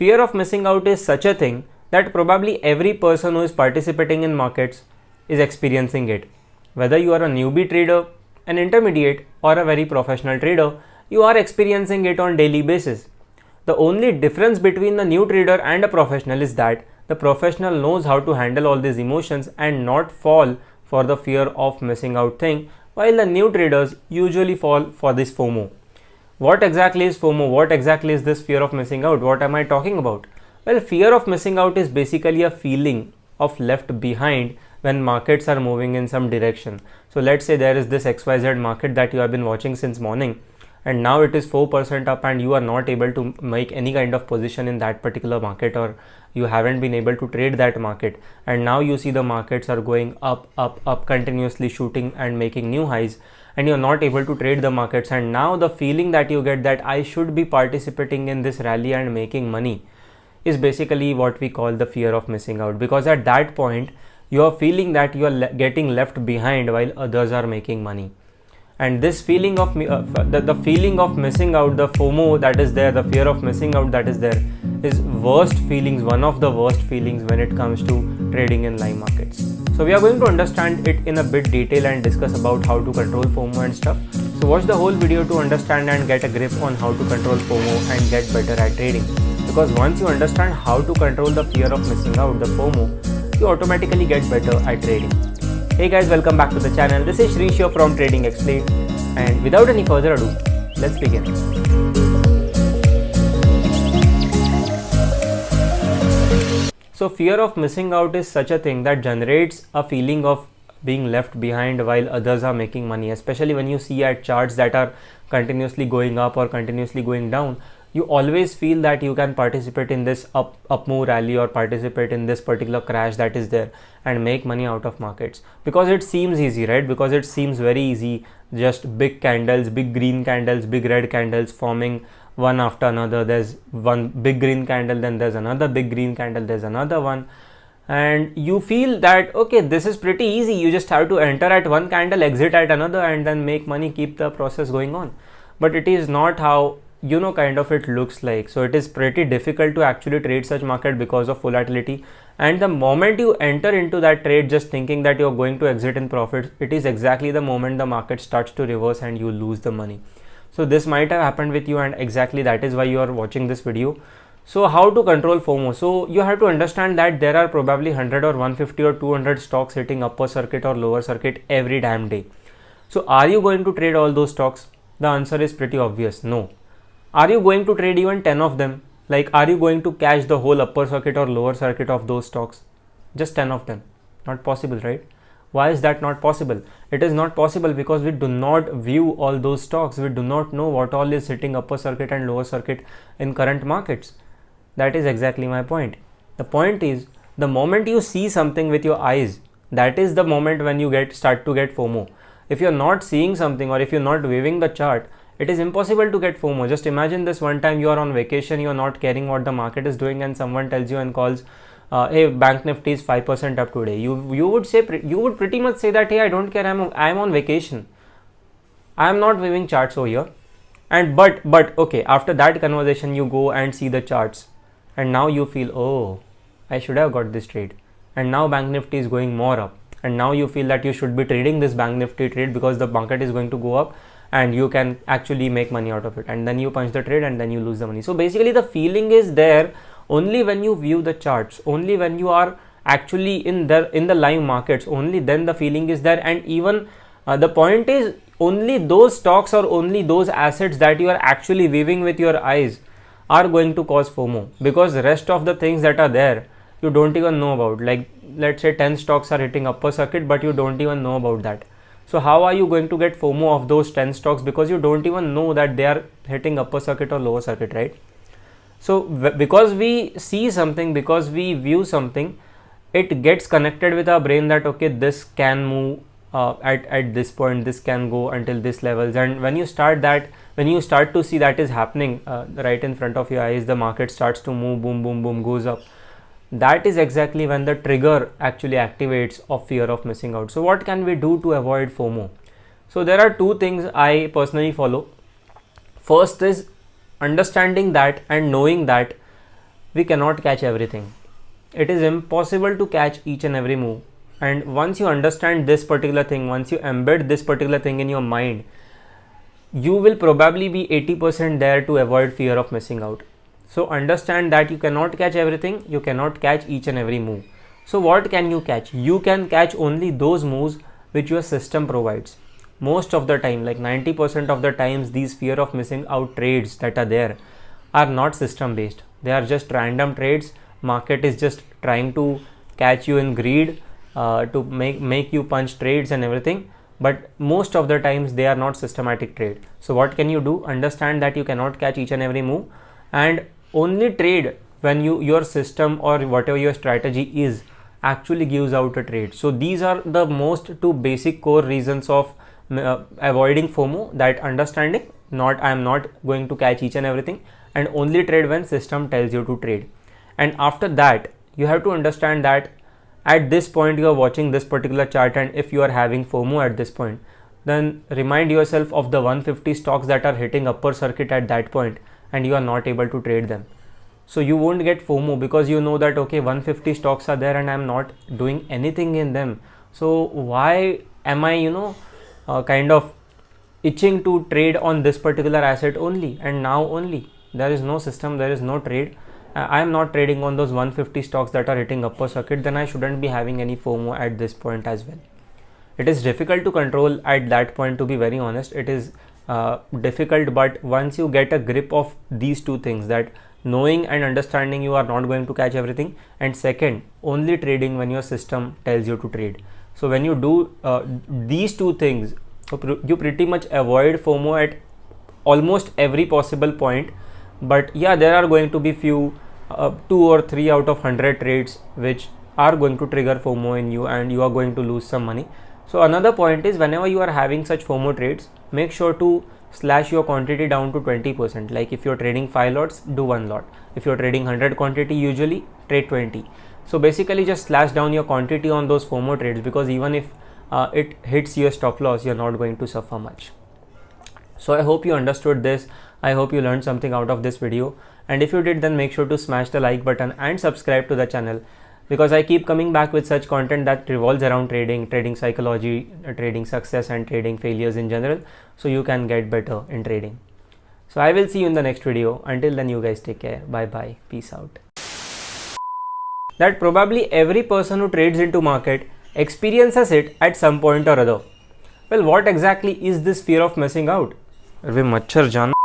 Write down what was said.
fear of missing out is such a thing that probably every person who is participating in markets is experiencing it. Whether you are a newbie trader, an intermediate, or a very professional trader, you are experiencing it on daily basis. The only difference between the new trader and a professional is that the professional knows how to handle all these emotions and not fall for the fear of missing out thing, while the new traders usually fall for this FOMO. What exactly is FOMO? What exactly is this fear of missing out? What am I talking about? Well, fear of missing out is basically a feeling of left behind when markets are moving in some direction. So let's say there is this XYZ market that you have been watching since morning, and now it is 4% up and you are not able to make any kind of position in that particular market, or you haven't been able to trade that market, and now you see the markets are going up continuously, shooting and making new highs, and you're not able to trade the markets. And now the feeling that you get that I should be participating in this rally and making money is basically what we call the fear of missing out, because at that point you are feeling that you are getting left behind while others are making money. And this feeling of the feeling of missing out, the FOMO that is there, the fear of missing out that is there, is worst feelings, one of the worst feelings when it comes to trading in live markets. So we are going to understand it in a bit detail and discuss about how to control FOMO and stuff. So watch the whole video to understand and get a grip on how to control FOMO and get better at trading. Because once you understand how to control the fear of missing out, the FOMO, you automatically get better at trading. Hey guys, welcome back to the channel. This is Shrish here from Trading Explained, and without any further ado, let's begin. So fear of missing out is such a thing that generates a feeling of being left behind while others are making money, especially when you see at charts that are continuously going up or continuously going down. You always feel that you can participate in this up move rally or participate in this particular crash that is there and make money out of markets, because it seems easy, right? Because it seems very easy, just big candles, big green candles, big red candles forming one after another. There's one big green candle, then there's another big green candle, there's another one, and you feel that okay, this is pretty easy. You just have to enter at one candle, exit at another, and then make money, keep the process going on. But it is not how kind of it looks like. So it is pretty difficult to actually trade such market because of volatility, and the moment you enter into that trade just thinking that you're going to exit in profits, it is exactly the moment the market starts to reverse and you lose the money. So this might have happened with you, and exactly that is why you are watching this video. So how to control FOMO? So you have to understand that there are probably 100 or 150 or 200 stocks hitting upper circuit or lower circuit every damn day. So are you going to trade all those stocks? The answer is pretty obvious, no. Are you going to trade even 10 of them? Like, are you going to catch the whole upper circuit or lower circuit of those stocks? Just 10 of them. Not possible, right? Why is that not possible? It is not possible because we do not view all those stocks. We do not know what all is hitting upper circuit and lower circuit in current markets. That is exactly my point. The point is, the moment you see something with your eyes, that is the moment when you start to get FOMO. If you're not seeing something, or if you're not viewing the chart, it is impossible to get FOMO. Just imagine this: one time you are on vacation, you are not caring what the market is doing, and someone tells you and calls, hey, Bank Nifty is 5% up today. You would pretty much say that, hey, I don't care, I'm on vacation, I am not viewing charts over here. And but okay, after that conversation you go and see the charts, and now you feel, oh, I should have got this trade, and now Bank Nifty is going more up, and now you feel that you should be trading this Bank Nifty trade because the market is going to go up and you can actually make money out of it, and then you punch the trade and then you lose the money. So basically the feeling is there only when you view the charts, only when you are actually in the live markets, only then the feeling is there. And even the point is, only those stocks or only those assets that you are actually viewing with your eyes are going to cause FOMO, because the rest of the things that are there you don't even know about. Like, let's say 10 stocks are hitting upper circuit, but you don't even know about that. So how are you going to get FOMO of those 10 stocks? Because you don't even know that they are hitting upper circuit or lower circuit, right? So because we see something, because we view something, it gets connected with our brain that okay, this can move at this point, this can go until this levels. And when you start to see that is happening right in front of your eyes, the market starts to move, boom boom boom, goes up. That is exactly when the trigger actually activates of fear of missing out. So what can we do to avoid FOMO? So there are two things I personally follow. First is understanding that and knowing that we cannot catch everything. It is impossible to catch each and every move. And once you understand this particular thing, once you embed this particular thing in your mind, you will probably be 80% there to avoid fear of missing out. So understand that you cannot catch everything, you cannot catch each and every move. So what can you catch? You can catch only those moves which your system provides. Most of the time, like 90% of the times, these fear of missing out trades that are there are not system based. They are just random trades. Market is just trying to catch you in greed, to make you punch trades and everything. But most of the times they are not systematic trade. So what can you do? Understand that you cannot catch each and every move, and only trade when your system or whatever your strategy is actually gives out a trade. So these are the most two basic core reasons of avoiding FOMO, that understanding I am not going to catch each and everything, and only trade when system tells you to trade. And after that, you have to understand that at this point you are watching this particular chart, and if you are having FOMO at this point, then remind yourself of the 150 stocks that are hitting upper circuit at that point and you are not able to trade them. So you won't get FOMO because you know that okay, 150 stocks are there and I'm not doing anything in them. So why am I kind of itching to trade on this particular asset only, and now only? There is no system, there is no trade. I am not trading on those 150 stocks that are hitting upper circuit, then I shouldn't be having any FOMO at this point as well. It is difficult to control at that point, to be very honest. It is difficult, but once you get a grip of these two things, that knowing and understanding you are not going to catch everything, and second, only trading when your system tells you to trade. So when you do these two things, you pretty much avoid FOMO at almost every possible point. But yeah, there are going to be few 2 or 3 out of 100 trades which are going to trigger FOMO in you, and you are going to lose some money. So another point is, whenever you are having such FOMO trades, make sure to slash your quantity down to 20%. Like if you're trading 5 lots, do 1 lot. If you're trading 100 quantity, usually trade 20. So basically just slash down your quantity on those FOMO trades, because even if it hits your stop loss, you're not going to suffer much. So I hope you understood this. I hope you learned something out of this video, and if you did, then make sure to smash the like button and subscribe to the channel, because I keep coming back with such content that revolves around trading, trading psychology, trading success and trading failures in general, so you can get better in trading. So I will see you in the next video. Until then, you guys take care. Bye bye. Peace out. That probably every person who trades into market experiences it at some point or other. Well, what exactly is this fear of missing out? अरे मच्छर जाना